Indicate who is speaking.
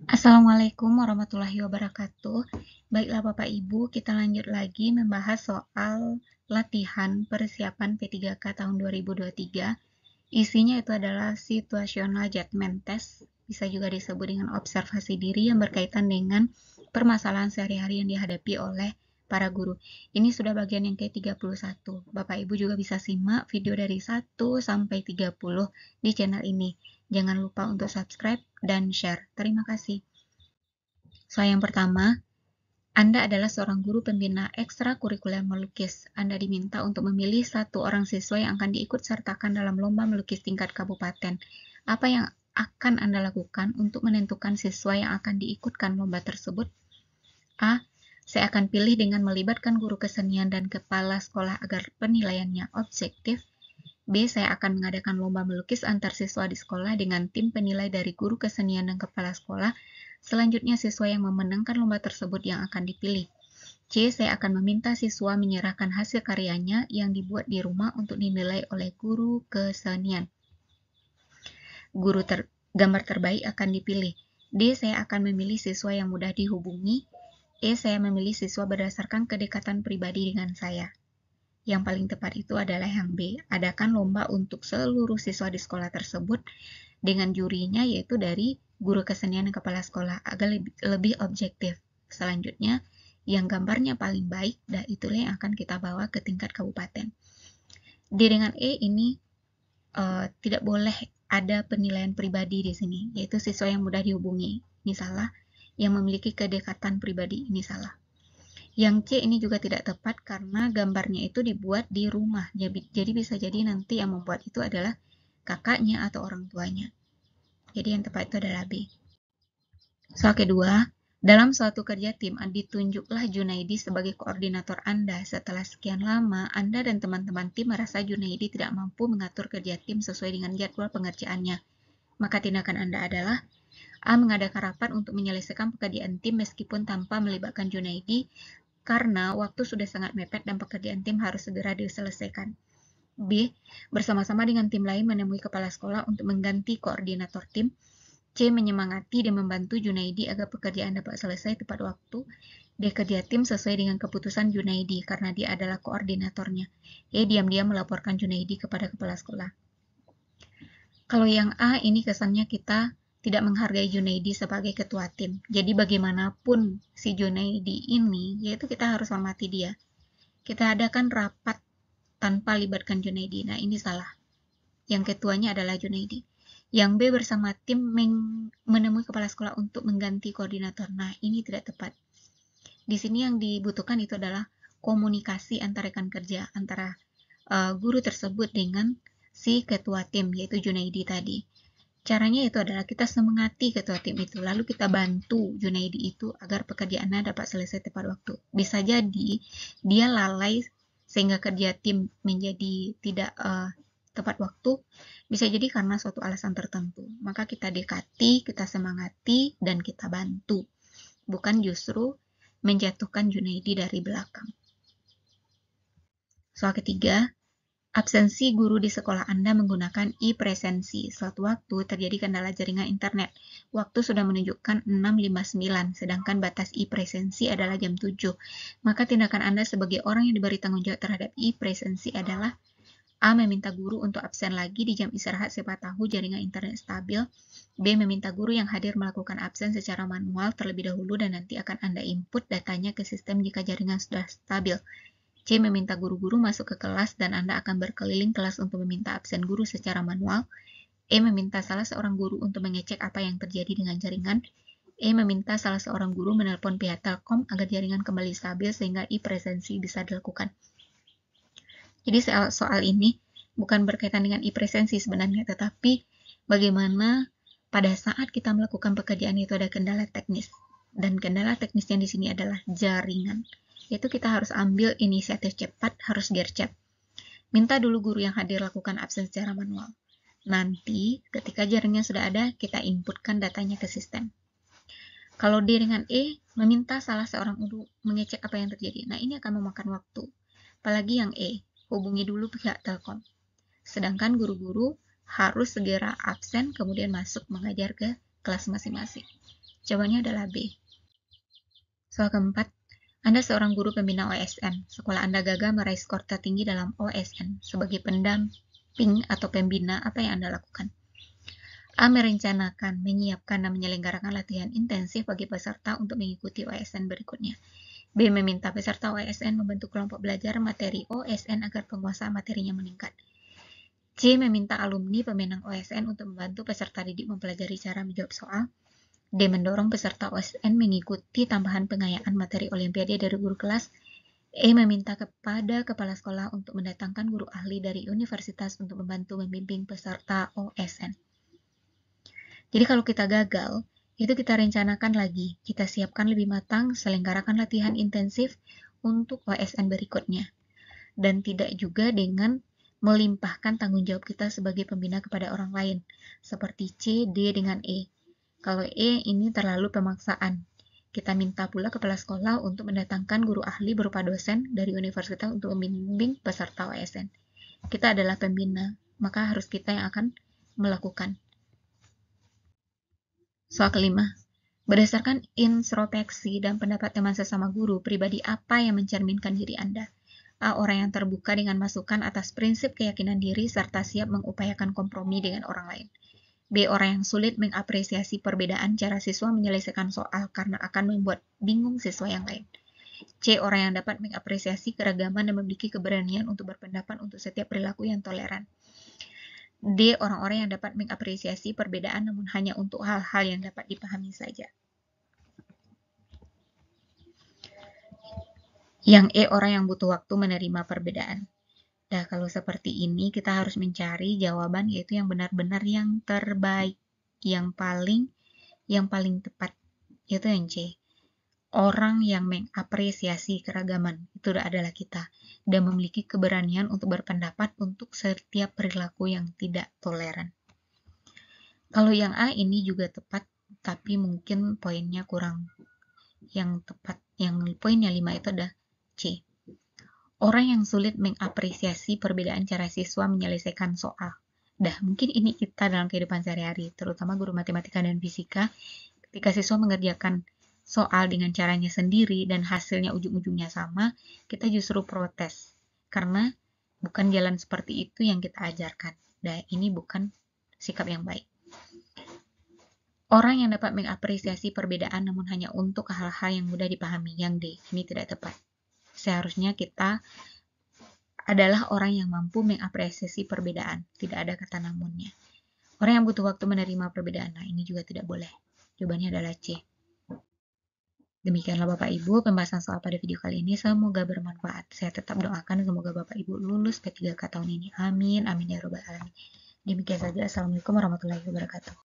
Speaker 1: Assalamualaikum warahmatullahi wabarakatuh. Baiklah Bapak Ibu, kita lanjut lagi membahas soal latihan persiapan P3K tahun 2023. Isinya itu adalah situational judgment test, bisa juga disebut dengan observasi diri yang berkaitan dengan permasalahan sehari-hari yang dihadapi oleh para guru. Ini sudah bagian yang ke-31. Bapak Ibu juga bisa simak video dari 1 sampai 30 di channel ini. Jangan lupa untuk subscribe dan share. Terima kasih. Soal yang pertama, Anda adalah seorang guru pembina ekstrakurikuler melukis. Anda diminta untuk memilih satu orang siswa yang akan diikut sertakan dalam lomba melukis tingkat kabupaten. Apa yang akan Anda lakukan untuk menentukan siswa yang akan diikutkan lomba tersebut? A. Saya akan pilih dengan melibatkan guru kesenian dan kepala sekolah agar penilaiannya objektif. B. Saya akan mengadakan lomba melukis antar siswa di sekolah dengan tim penilai dari guru kesenian dan kepala sekolah. Selanjutnya, siswa yang memenangkan lomba tersebut yang akan dipilih. C. Saya akan meminta siswa menyerahkan hasil karyanya yang dibuat di rumah untuk dinilai oleh guru kesenian. Gambar terbaik akan dipilih. D. Saya akan memilih siswa yang mudah dihubungi. E. Saya memilih siswa berdasarkan kedekatan pribadi dengan saya. Yang paling tepat itu adalah yang B. Adakan lomba untuk seluruh siswa di sekolah tersebut dengan jurinya yaitu dari guru kesenian dan kepala sekolah agar lebih objektif. Selanjutnya, yang gambarnya paling baik, dan itulah yang akan kita bawa ke tingkat kabupaten. D dengan E ini tidak boleh ada penilaian pribadi di sini, yaitu siswa yang mudah dihubungi. Ini salah. Yang memiliki kedekatan pribadi, ini salah. Yang C ini juga tidak tepat karena gambarnya itu dibuat di rumah. Jadi bisa jadi nanti yang membuat itu adalah kakaknya atau orang tuanya. Jadi yang tepat itu adalah B. Soal kedua, dalam suatu kerja tim, ditunjuklah Junaidi sebagai koordinator Anda. Setelah sekian lama, Anda dan teman-teman tim merasa Junaidi tidak mampu mengatur kerja tim sesuai dengan jadwal pengerjaannya. Maka tindakan Anda adalah A. Mengadakan rapat untuk menyelesaikan pekerjaan tim meskipun tanpa melibatkan Junaidi, karena waktu sudah sangat mepet dan pekerjaan tim harus segera diselesaikan. B. Bersama-sama dengan tim lain menemui kepala sekolah untuk mengganti koordinator tim. C. Menyemangati dan membantu Junaidi agar pekerjaan dapat selesai tepat waktu. D. Kerja tim sesuai dengan keputusan Junaidi karena dia adalah koordinatornya. E. Diam-diam melaporkan Junaidi kepada kepala sekolah. Kalau yang A ini kesannya kita tidak menghargai Junaidi sebagai ketua tim. Jadi bagaimanapun si Junaidi ini, yaitu kita harus hormati dia. Kita adakan rapat tanpa libatkan Junaidi. Nah, ini salah. Yang ketuanya adalah Junaidi. Yang B bersama tim menemui kepala sekolah untuk mengganti koordinator. Nah, ini tidak tepat. Di sini yang dibutuhkan itu adalah komunikasi antar rekan kerja, antara guru tersebut dengan si ketua tim, yaitu Junaidi tadi. Caranya itu adalah kita semangati ketua tim itu, lalu kita bantu Junaidi itu agar pekerjaannya dapat selesai tepat waktu. Bisa jadi dia lalai sehingga kerja tim menjadi tidak tepat waktu, bisa jadi karena suatu alasan tertentu. Maka kita dekati, kita semangati, dan kita bantu. Bukan justru menjatuhkan Junaidi dari belakang. Soal ketiga, absensi guru di sekolah Anda menggunakan e-presensi. Suatu waktu terjadi kendala jaringan internet. Waktu sudah menunjukkan 6.59, sedangkan batas e-presensi adalah jam 7. Maka tindakan Anda sebagai orang yang diberi tanggung jawab terhadap e-presensi adalah A. Meminta guru untuk absen lagi di jam istirahat siapa tahu jaringan internet stabil. B. Meminta guru yang hadir melakukan absen secara manual terlebih dahulu dan nanti akan Anda input datanya ke sistem jika jaringan sudah stabil. C. Meminta guru-guru masuk ke kelas dan Anda akan berkeliling kelas untuk meminta absen guru secara manual. E. Meminta salah seorang guru untuk mengecek apa yang terjadi dengan jaringan. E. Meminta salah seorang guru menelpon pihak Telkom agar jaringan kembali stabil sehingga e-presensi bisa dilakukan. Jadi soal ini bukan berkaitan dengan e-presensi sebenarnya, tetapi bagaimana pada saat kita melakukan pekerjaan itu ada kendala teknis. Dan kendala teknisnya di sini adalah jaringan. Yaitu kita harus ambil inisiatif cepat, harus gercep. Minta dulu guru yang hadir lakukan absen secara manual. Nanti ketika jaringan sudah ada, kita inputkan datanya ke sistem. Kalau D dengan E, meminta salah seorang guru mengecek apa yang terjadi. Nah, ini akan memakan waktu. Apalagi yang E, hubungi dulu pihak Telkom. Sedangkan guru-guru harus segera absen kemudian masuk mengajar ke kelas masing-masing. Jawabannya adalah B. Soal keempat, Anda seorang guru pembina OSN. Sekolah Anda gagal meraih skor tertinggi dalam OSN. Sebagai pendamping atau pembina, apa yang Anda lakukan? A. Merencanakan, menyiapkan, dan menyelenggarakan latihan intensif bagi peserta untuk mengikuti OSN berikutnya. B. Meminta peserta OSN membentuk kelompok belajar materi OSN agar penguasaan materinya meningkat. C. Meminta alumni pemenang OSN untuk membantu peserta didik mempelajari cara menjawab soal. D. Mendorong peserta OSN mengikuti tambahan pengayaan materi olimpiade dari guru kelas. E. Meminta kepada kepala sekolah untuk mendatangkan guru ahli dari universitas untuk membantu membimbing peserta OSN. Jadi kalau kita gagal, itu kita rencanakan lagi, kita siapkan lebih matang, selenggarakan latihan intensif untuk OSN berikutnya. Dan tidak juga dengan melimpahkan tanggung jawab kita sebagai pembina kepada orang lain, seperti C, D dengan E. Kalau E ini terlalu pemaksaan. Kita minta pula kepala sekolah untuk mendatangkan guru ahli berupa dosen dari universitas untuk membimbing peserta OSN. Kita adalah pembina, maka harus kita yang akan melakukan. Soal kelima, berdasarkan introspeksi dan pendapat teman sesama guru, pribadi apa yang mencerminkan diri Anda? A. Orang yang terbuka dengan masukan atas prinsip keyakinan diri serta siap mengupayakan kompromi dengan orang lain. B. Orang yang sulit mengapresiasi perbedaan cara siswa menyelesaikan soal karena akan membuat bingung siswa yang lain. C. Orang yang dapat mengapresiasi keragaman dan memiliki keberanian untuk berpendapat untuk setiap perilaku yang toleran. D. Orang-orang yang dapat mengapresiasi perbedaan namun hanya untuk hal-hal yang dapat dipahami saja. Yang E. Orang yang butuh waktu menerima perbedaan. Nah, kalau seperti ini kita harus mencari jawaban yaitu yang benar-benar yang terbaik, yang paling tepat, yaitu yang C. Orang yang mengapresiasi keragaman, itu adalah kita, dan memiliki keberanian untuk berpendapat untuk setiap perilaku yang tidak toleran. Kalau yang A ini juga tepat, tapi mungkin poinnya kurang. Yang tepat, yang poinnya 5 itu ada C. Orang yang sulit mengapresiasi perbedaan cara siswa menyelesaikan soal. Mungkin ini kita dalam kehidupan sehari-hari, terutama guru matematika dan fisika, ketika siswa mengerjakan soal dengan caranya sendiri dan hasilnya ujung-ujungnya sama, kita justru protes. Karena bukan jalan seperti itu yang kita ajarkan. Ini bukan sikap yang baik. Orang yang dapat mengapresiasi perbedaan namun hanya untuk hal-hal yang mudah dipahami, yang D, ini tidak tepat. Seharusnya kita adalah orang yang mampu mengapresiasi perbedaan, tidak ada kata namunnya. Orang yang butuh waktu menerima perbedaan, ini juga tidak boleh. Jawabannya adalah C. Demikianlah Bapak Ibu pembahasan soal pada video kali ini, semoga bermanfaat. Saya tetap doakan semoga Bapak Ibu lulus P3K tahun ini. Amin, amin ya robbal alamin. Demikian saja, Assalamualaikum warahmatullahi wabarakatuh.